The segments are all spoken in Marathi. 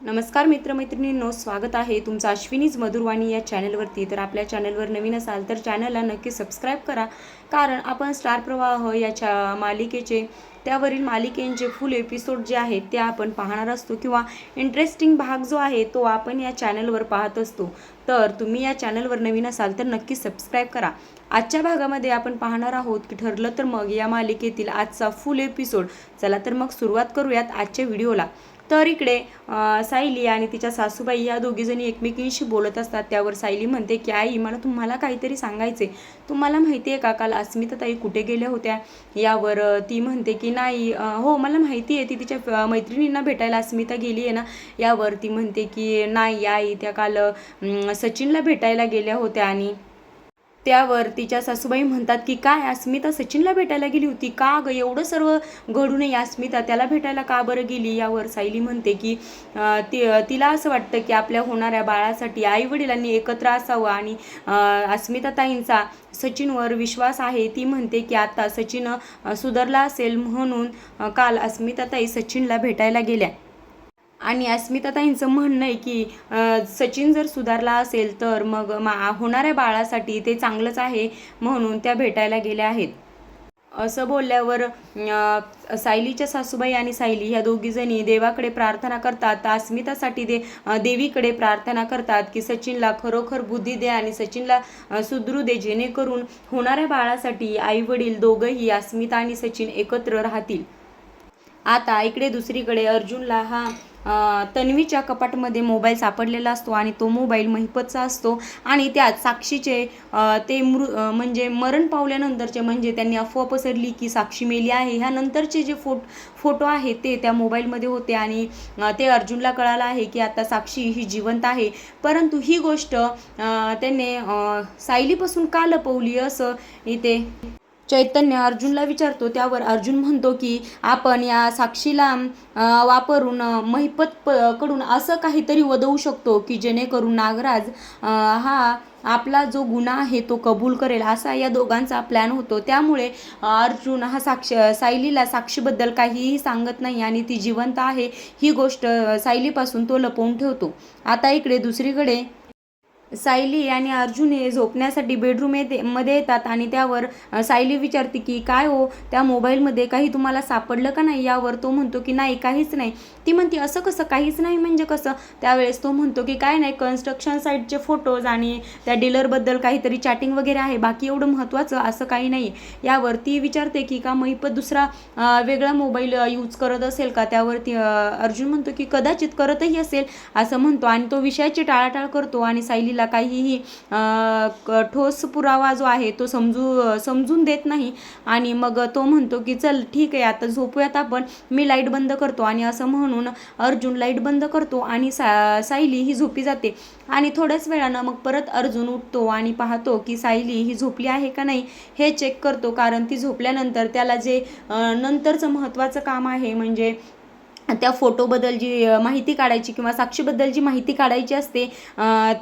नमस्कार मित्रमैत्रिणींनो, स्वागत आहे तुमचं अश्विनीज मधुरवाणी या चॅनलवरती। तर आपल्या चॅनलवर नवीन असाल तर चॅनलला नक्की सबस्क्राईब करा, कारण आपण स्टार प्रवाह या मालिकेचे त्यावरील मालिकेंचे फुल एपिसोड जे आहेत ते आपण पाहणार असतो, किंवा इंटरेस्टिंग भाग जो आहे तो आपण या चॅनलवर पाहत असतो। तर तुम्ही या चॅनलवर नवीन असाल तर नक्की सबस्क्राईब करा। आजच्या भागामध्ये आपण पाहणार आहोत की ठरलं तर मग या मालिकेतील आजचा फुल एपिसोड। चला तर मग सुरुवात करूयात आजच्या व्हिडिओला। तर इकडे सायली आणि तिच्या सासूबाई या दोघीजणी एकमेकींशी बोलत असतात। त्यावर सायली म्हणते की आई, मला तुम्हाला काहीतरी सांगायचे। तुम्हाला माहिती आहे का काल अस्मिताताई कुठे गेल्या होत्या? यावर ती म्हणते की नाही, हो मला माहिती आहे, ती तिच्या मैत्रिणींना भेटायला अस्मिता गेली आहे ना। यावर ती म्हणते की नाही आई, त्या काल सचिनला भेटायला गेल्या होत्या। आणि त्यावर तिच्या सासूबाई म्हणतात की काय, अस्मिता सचिनला भेटायला गेली होती का ग? एवढं सर्व घडूनही अस्मिता त्याला भेटायला का बरं गेली? यावर सायली म्हणते की तिला असं वाटतं की आपल्या होणाऱ्या बाळासाठी आई वडिलांनी एकत्र असावं, आणि अस्मिताताईंचा सचिनवर विश्वास आहे। ती म्हणते की आता सचिन सुधारला असेल म्हणून काल अस्मिताताई सचिनला भेटायला गेल्या। आणि अस्मिताताईंचं म्हणणं आहे की सचिन जर सुधारला असेल तर मग होणाऱ्या बाळासाठी ते चांगलंच आहे, म्हणून त्या भेटायला गेल्या आहेत। असं बोलल्यावर सायलीच्या सासूबाई आणि सायली ह्या दोघीजणी देवाकडे प्रार्थना करतात। अस्मितासाठी देवीकडे प्रार्थना करतात की सचिनला खरोखर बुद्धी दे आणि सचिनला सुधरू दे, जेणेकरून होणाऱ्या बाळासाठी आई वडील दोघंही अस्मिता आणि सचिन एकत्र राहतील। आता इकडे दुसरीकडे अर्जुनला तन्वीच्या कपाटमध्ये मोबाईल सापडलेला असतो, आणि तो मोबाईल महिपतचा असतो। आणि त्यात साक्षीचे ते म्हणजे मरण पावल्यानंतरचे, म्हणजे त्यांनी अफवा पसरली की साक्षी मेली आहे, ह्या नंतरचे जे फोटो आहेत ते त्या मोबाईलमध्ये होते। आणि ते अर्जुनला कळालं आहे की आता साक्षी ही जिवंत आहे, परंतु ही गोष्ट त्याने सायलीपासून का लपवली असं इथे चैतन्य अर्जुनला विचारतो। त्यावर अर्जुन म्हणतो की आपण या साक्षीला वापरून महिपत कडून असं काहीतरी वदवू शकतो की जेणेकरून नागराज हा आपला जो गुन्हा आहे तो कबूल करेल, असा या दोघांचा प्लॅन होतो। त्यामुळे अर्जुन सायलीला साक्षीबद्दल काहीही सांगत नाही, आणि ती जिवंत आहे ही गोष्ट सायलीपासून तो लपवून ठेवतो। आता इकडे दुसरीकडे सायली आणि अर्जुन हे झोपण्यासाठी बेडरूम मध्ये येतात, आणि त्यावर सायली विचारते की काय हो, त्या मोबाईलमध्ये काही तुम्हाला सापडलं का नाही? यावर तो म्हणतो की नाही, काहीच नाही। ती म्हणते असं कसं काहीच नाही, म्हणजे कसं? त्यावेळेस तो म्हणतो की काय नाही, कन्स्ट्रक्शन साईटचे फोटोज आणि त्या डीलरबद्दल काहीतरी चॅटिंग वगैरे आहे, बाकी एवढं महत्त्वाचं असं काही नाही। यावर ती विचारते की का महिपत दुसरा वेगळा मोबाईल यूज करत असेल का? त्यावरती अर्जुन म्हणतो की कदाचित करतही असेल असं म्हणतो, आणि तो विषयाची टाळाटाळ करतो, आणि सायलीला काहीही ठोस पुरावा जो आहे तो समजून देत नाही। आणि मग तो म्हणतो की चल ठीक आहे, आता झोपूयात आपण, मी लाईट बंद करतो। आणि असं म्हणून अर्जुन लाईट बंद करतो, आणि सायली ही झोपी जाते। आणि थोड्याच वेळानं मग परत अर्जुन उठतो आणि पाहतो की सायली ही झोपली आहे का नाही हे चेक करतो, कारण ती झोपल्यानंतर त्याला जे नंतरचं महत्त्वाचं काम आहे, म्हणजे त्या फोटोबद्दल जी माहिती काढायची किंवा साक्षीबद्दल जी माहिती काढायची असते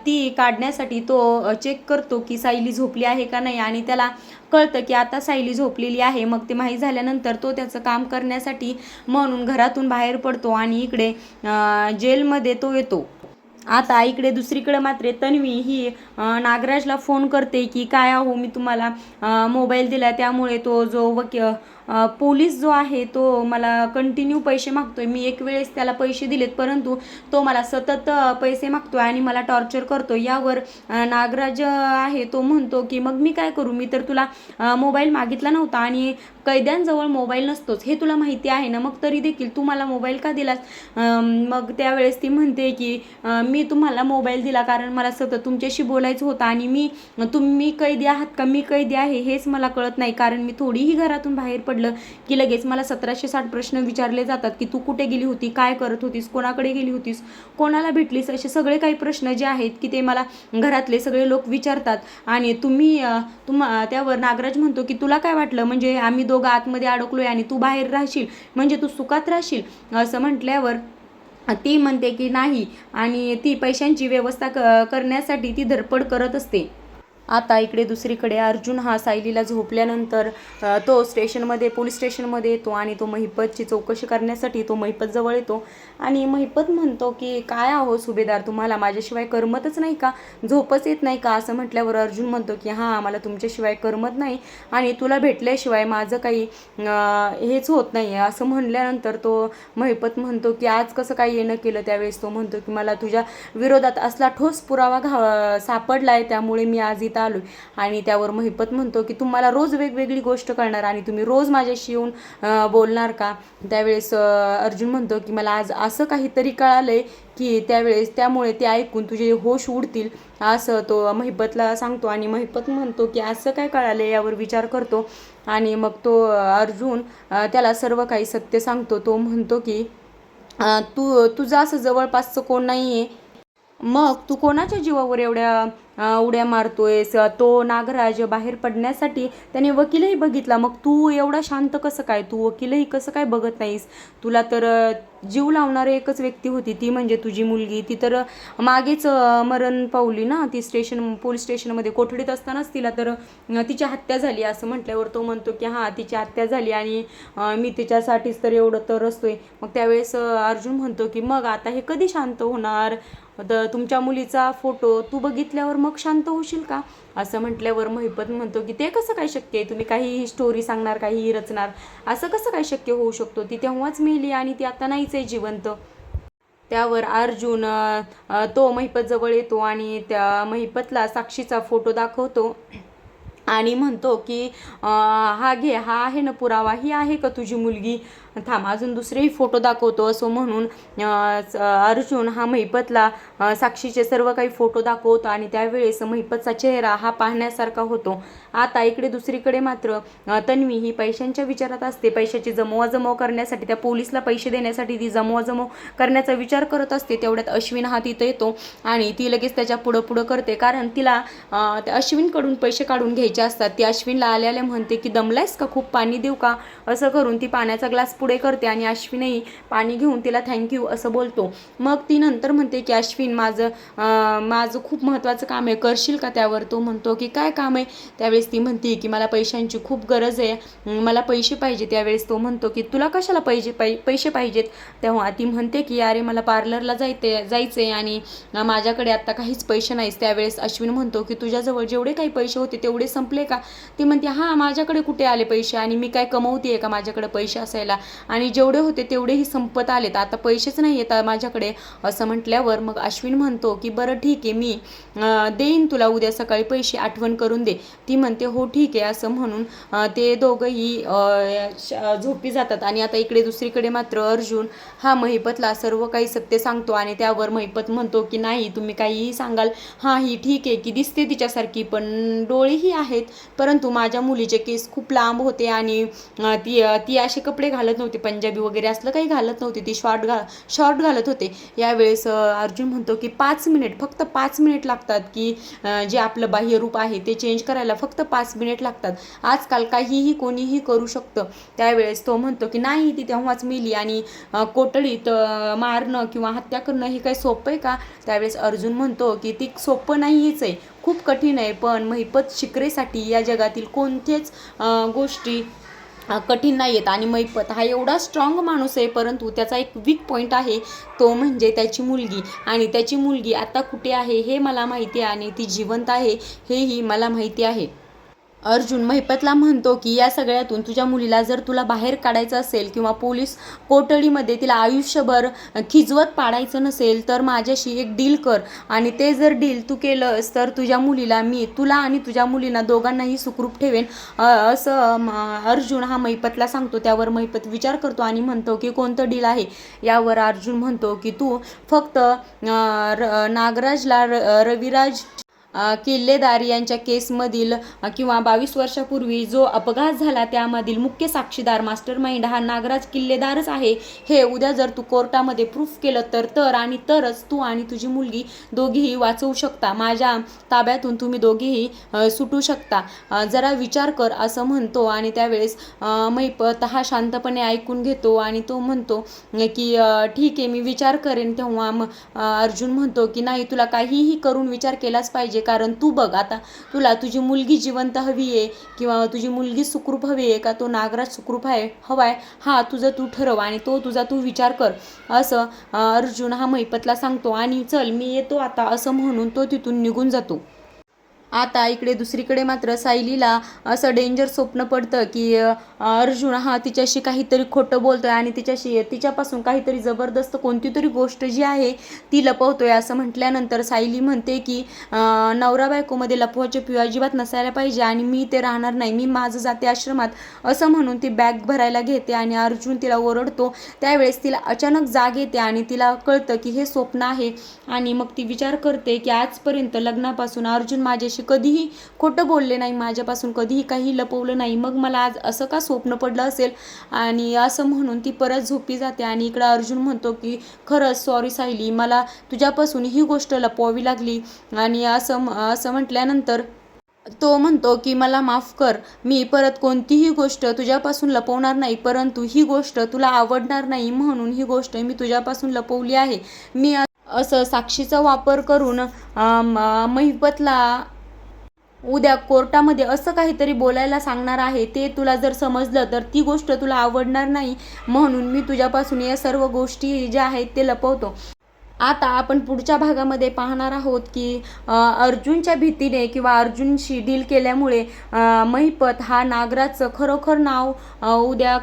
ती काढण्यासाठी तो चेक करतो की सायली झोपली आहे का नाही। आणि त्याला कळतं की आता सायली झोपलेली आहे। मग ते माहीत झाल्यानंतर तो त्याचं काम करण्यासाठी म्हणून घरातून बाहेर पडतो, आणि इकडे जेलमध्ये तो येतो। आता इकडे दुसरीकडे मात्र तन्वी ही नागराजला फोन करते की काय हो, मी तुम्हाला मोबाईल दिला, त्यामुळे तो जो पोलीस जो आहे तो मला कंटिन्यू पैसे मागतोय। मी एक वेळेस त्याला पैसे दिलेत, परंतु तो मला सतत पैसे मागतोय आणि मला टॉर्चर करतो। यावर नागराज आहे तो म्हणतो की मग मी काय करू, मी तर तुला मोबाईल मागितला नव्हता, आणि कैद्यांजवळ मोबाईल नसतोच हे तुला माहिती आहे ना, मग तरी देखील तू मला मोबाईल का दिलास? मग त्यावेळेस ती म्हणते की मी तुम्हाला मोबाईल दिला कारण मला सतत तुमच्याशी बोलायचं होतं, आणि तुम्ही कैदी आहात का मी कैदी आहे हेच मला कळत नाही, कारण मी थोडीही घरातून बाहेर पडलं की लगेच मला 1760 प्रश्न विचारले जातात की तू कुठे गेली होती, काय करत होतीस, कोणाकडे गेली होतीस, कोणाला भेटलीस, असे सगळे काही प्रश्न जे आहेत की ते मला घरातले सगळे लोक विचारतात। आणि त्यावर नागराज म्हणतो की तुला काय वाटलं, म्हणजे आम्ही दोघं आतमध्ये अडकलोय आणि तू बाहेर राहशील, म्हणजे तू सुखात राहशील? असं म्हटल्यावर ती म्हणते की नाही, आणि ती पैशांची व्यवस्था करण्यासाठी ती धडपड करत असते। आता इकडे दुसरीकडे अर्जुन हा सायलीला झोपल्यानंतर तो पोलीस स्टेशनमध्ये येतो आणि तो महिपतची चौकशी करण्यासाठी तो महिपतजवळ येतो आणि महिपत म्हणतो की काय आहो सुभेदार, तुम्हाला माझ्याशिवाय करमतच नाही का, झोपच येत नाही का? असं म्हटल्यावर अर्जुन म्हणतो की हां, मला तुमच्याशिवाय करमत नाही आणि तुला भेटल्याशिवाय माझं काही हेच होत नाही आहे. असं म्हणल्यानंतर तो महिपत म्हणतो की आज कसं काय येणं केलं? त्यावेळेस तो म्हणतो की मला तुझ्या विरोधात असला ठोस पुरावा सापडला आहे, त्यामुळे मी आज इथं आलो. आणि त्यावर महिपत म्हणतो की तुम्हाला रोज वेगवेगळी गोष्ट कळणार आणि तुम्ही रोज माझ्याशी येऊन बोलणार का? त्यावेळेस अर्जुन म्हणतो की मला आज असं काहीतरी कळालंय की त्यामुळे ते ऐकून तुझे होश उडतील, असं तो महिपतला सांगतो. आणि महिपत म्हणतो की असं काय कळालं यावर विचार करतो आणि मग तो अर्जुन त्याला सर्व काही सत्य सांगतो. तो म्हणतो की तुझं असं जवळपासचं कोण नाही आहे, मग तू कोणाच्या जीवावर एवढ्या उड्या मारतोयस? तो नागराज बाहेर पडण्यासाठी त्याने वकीलही बघितला, मग तू एवढा शांत कसं काय? तू वकीलही कसं काय बघत नाहीस? तुला तर जीव लावणारी एकच व्यक्ती होती, ती म्हणजे तुझी मुलगी. ती तर मागेच मरण पावली ना, ती पोलीस स्टेशनमध्ये कोठडीत असतानाच तिला तर तिची हत्या झाली. असं म्हटल्यावर तो म्हणतो की हां, तिची हत्या झाली आणि मी तिच्यासाठीच तर एवढं तर असतोय. मग त्यावेळेस अर्जुन म्हणतो की मग आता हे कधी शांत होणार? तुमच्या मुलीचा फोटो तू बघितल्यावर मग शांत होशील का? असं म्हटल्यावर महिपत म्हणतो की ते कसं काय शक्य आहे? तुम्ही काहीही स्टोरी सांगणार, काहीही रचणार, असं कसं काय शक्य होऊ शकतो? ती तेव्हाच मेली आणि ती आता नाहीच आहे जिवंत. त्यावर अर्जुन तो महिपत जवळ येतो आणि त्या महिपतला साक्षीचा फोटो दाखवतो आणि म्हणतो की हा घे, हा आहे ना पुरावा, ही आहे का तुझी मुलगी? थांब, अजून दुसरेही फोटो दाखवतो. असं म्हणून अर्जुन हा महिपतला साक्षीचे सर्व काही फोटो दाखवतो आणि त्यावेळेस महिपतचा चेहरा हा पाहण्यासारखा होतो. आता इकडे दुसरीकडे मात्र तन्वी ही पैशांच्या विचारात असते. पैशाची जमवाजमव करण्यासाठी, त्या पोलिसला पैसे देण्यासाठी ती जमवाजमव करण्याचा विचार करत असते. तेवढ्यात अश्विन हा तिथं येतो आणि ती लगेच त्याच्या पुढं करते, कारण तिला त्या अश्विनकडून पैसे काढून घ्यायचे असतात. ती अश्विनला आल्याला म्हणते की दमलायस का, खूप पाणी देऊ का? असं करून ती पाण्याचा ग्लास पुढे करते आणि अश्विनही पाणी घेऊन तिला थँक्यू असं बोलतो. मग ती नंतर म्हणते की अश्विन, माझं खूप महत्त्वाचं काम आहे, करशील का? त्यावर तो म्हणतो की काय काम आहे? त्यावेळेस ती म्हणते की मला पैशांची खूप गरज आहे, मला पैसे पाहिजे. त्यावेळेस तो म्हणतो की तुला कशाला पैसे पाहिजेत? तेव्हा ती म्हणते की अरे मला पार्लरला जायचंय आणि माझ्याकडे आता काहीच पैसे नाहीत. त्यावेळेस अश्विन म्हणतो की तुझ्याजवळ जेवढे काही पैसे होते तेवढे संपले का? ती म्हणते हां, माझ्याकडे कुठे आले पैसे, आणि मी काय कमवते का माझ्याकडे पैसे असायला? आणि जेवढे होते तेवढेही संपत आलेत, आता पैसेच नाही येत माझ्याकडे. असं म्हटल्यावर मग अश्विन म्हणतो की बरं ठीक आहे, मी देईन तुला उद्या सकाळी पैसे, आठवण करून दे. ती म्हणते हो ठीक आहे. असं म्हणून ते दोघंही झोपी जातात. आणि आता इकडे दुसरीकडे मात्र अर्जुन हा महिपतला सर्व काही सत्य सांगतो आणि त्यावर महिपत म्हणतो की नाही, तुम्ही काहीही सांगाल, हां ही ठीक आहे की दिसते तिच्यासारखी, पण डोळेही आहेत, परंतु माझ्या मुलीचे केस खूप लांब होते आणि ती असे कपडे घालत नव्हती, पंजाबी वगैरे असलं काही घालत नव्हती, ती शॉर्ट घालत होते. यावेळेस अर्जुन म्हणतो की 5 मिनिट, फक्त 5 मिनिट लागतात की जे आपलं बाह्य रूप आहे ते चेंज करायला फक्त 5 मिनिट लागतात. आजकाल काहीही कोणीही करू शकतं. त्यावेळेस तो म्हणतो की नाही, ती तेव्हाच मेली आणि कोठडीत मारणं किंवा हत्या करणं हे काही सोपं आहे का? त्यावेळेस अर्जुन म्हणतो की ती सोपं नाहीच आहे, खूप कठीण आहे, पण महिपत शिकरेसाठी या जगातील कोणत्याच गोष्टी कठीण नाही आहेत. आणि महिपत हा एवढा स्ट्रॉंग माणूस आहे, परंतु त्याचा एक वीक पॉईंट आहे, तो म्हणजे त्याची मुलगी. आणि त्याची मुलगी आता कुठे आहे हे मला माहिती आहे आणि ती जिवंत आहे हेही मला माहिती आहे. अर्जुन महिपतला म्हणतो की या सगळ्यातून तुझ्या मुलीला जर तुला बाहेर काढायचं असेल किंवा पोलीस कोठडीमध्ये तिला आयुष्यभर खिजवत पाडायचं नसेल तर माझ्याशी एक डील कर, आणि ते जर डील तू केलंस तर तुझ्या मुलीला मी, तुला आणि तुझ्या मुलींना दोघांनाही सुखरूप ठेवेन. असं अर्जुन हा महिपतला सांगतो. त्यावर महिपत विचार करतो आणि म्हणतो की कोणतं डील आहे? यावर अर्जुन म्हणतो की तू फक्त नागराजला रविराज किल्लेदार यांच्या केसमधील किंवा 22 वर्षापूर्वी जो अपघात झाला त्यामधील मुख्य साक्षीदार मास्टरमाइंड हा नागराज किल्लेदारच आहे, हे उद्या जर तू कोर्टामध्ये प्रूफ केलं तर आणि तरच तू आणि तुझी मुलगी दोघीही वाचवू शकता, माझ्या ताब्यातून तुम्ही दोघीही सुटू शकता, जरा विचार कर असं म्हणतो. आणि त्यावेळेस महिपत हा शांतपणे ऐकून घेतो आणि तो म्हणतो की ठीक आहे, मी विचार करेन. तेव्हा अर्जुन म्हणतो की नाही, तुला काहीही करून विचार केलाच पाहिजे, पाहिजे, कारण तू बघ आता तुला तुझी मुलगी जिवंत हवी आहे किंवा तुझी मुलगी सुखरूप हवी आहे का तो नागराज सुखरूप हवाय, हा तुझं तू ठरव आणि तो तुझा तू विचार कर, असं अर्जुन हा महिपतला सांगतो. आणि चल मी येतो आता असं म्हणून तो तिथून निघून जातो. आता इकडे दुसरीकडे मात्र सायलीला असं डेंजर स्वप्न पडतं की अर्जुन हा तिच्याशी काहीतरी खोटं बोलतोय आणि तिच्यापासून काहीतरी जबरदस्त कोणती तरी गोष्ट जी आहे ती लपवतोय. असं म्हटल्यानंतर सायली म्हणते की नवरा बायकोमध्ये लपवाचे पिऊ अजिबात नसायला पाहिजे आणि मी ते राहणार नाही, मी माझं जाते आश्रमात, असं म्हणून ती बॅग भरायला घेते आणि अर्जुन तिला ओरडतो. त्यावेळेस तिला अचानक जाग येते आणि तिला कळतं की हे स्वप्न आहे. आणि मग ती विचार करते की आजपर्यंत लग्नापासून अर्जुन माझ्याशी कधीही खोटं बोलले नाही, माझ्यापासून कधीही काही लपवलं नाही, मग मला आज असं का स्वप्न पडलं असेल. आणि असं म्हणून ती परत झोपी जाते. आणि इकडं अर्जुन म्हणतो की खरंच सॉरी सायली, मला तुझ्यापासून ही गोष्ट लपवावी लागली. आणि असं म्हटल्यानंतर तो म्हणतो की मला माफ कर, मी परत कोणतीही गोष्ट तुझ्यापासून लपवणार नाही, परंतु ही गोष्ट तुला आवडणार नाही म्हणून ही गोष्ट मी तुझ्यापासून लपवली आहे. मी असं साक्षीचा वापर करून महिपतला उद्या कोर्टामध्ये असं काहीतरी बोलायला सांगणार आहे. ते तुला जर समजलं तर ती गोष्ट तुला आवडणार नाही, म्हणून मी तुझ्यापासून या सर्व गोष्टी ज्या आहेत ते लपवतो. आता आपण पुढच्या भागामध्ये पाहणार आहोत की अर्जुनच्या भीतीने किंवा अर्जुनशी डील केल्यामुळे महिपत हा नागराजचं खरोखर नाव उद्या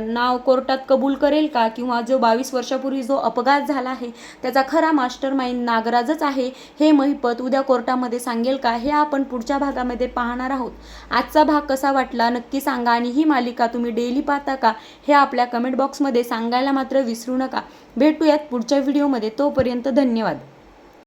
नाव कोर्टात कबूल करेल का, किंवा जो 22 वर्षापूर्वी जो अपघात झाला आहे त्याचा खरा मास्टर माइंड नागराजच आहे हे महिपत उद्या कोर्टामध्ये सांगेल का, हे आपण पुढच्या भागामध्ये पाहणार आहोत. आजचा भाग कसा वाटला नक्की सांगा आणि ही मालिका तुम्ही डेली पाहता का हे आपल्या कमेंट बॉक्समध्ये सांगायला मात्र विसरू नका. भेटूयात पुढच्या व्हिडिओमध्ये, तोपर्यंत धन्यवाद.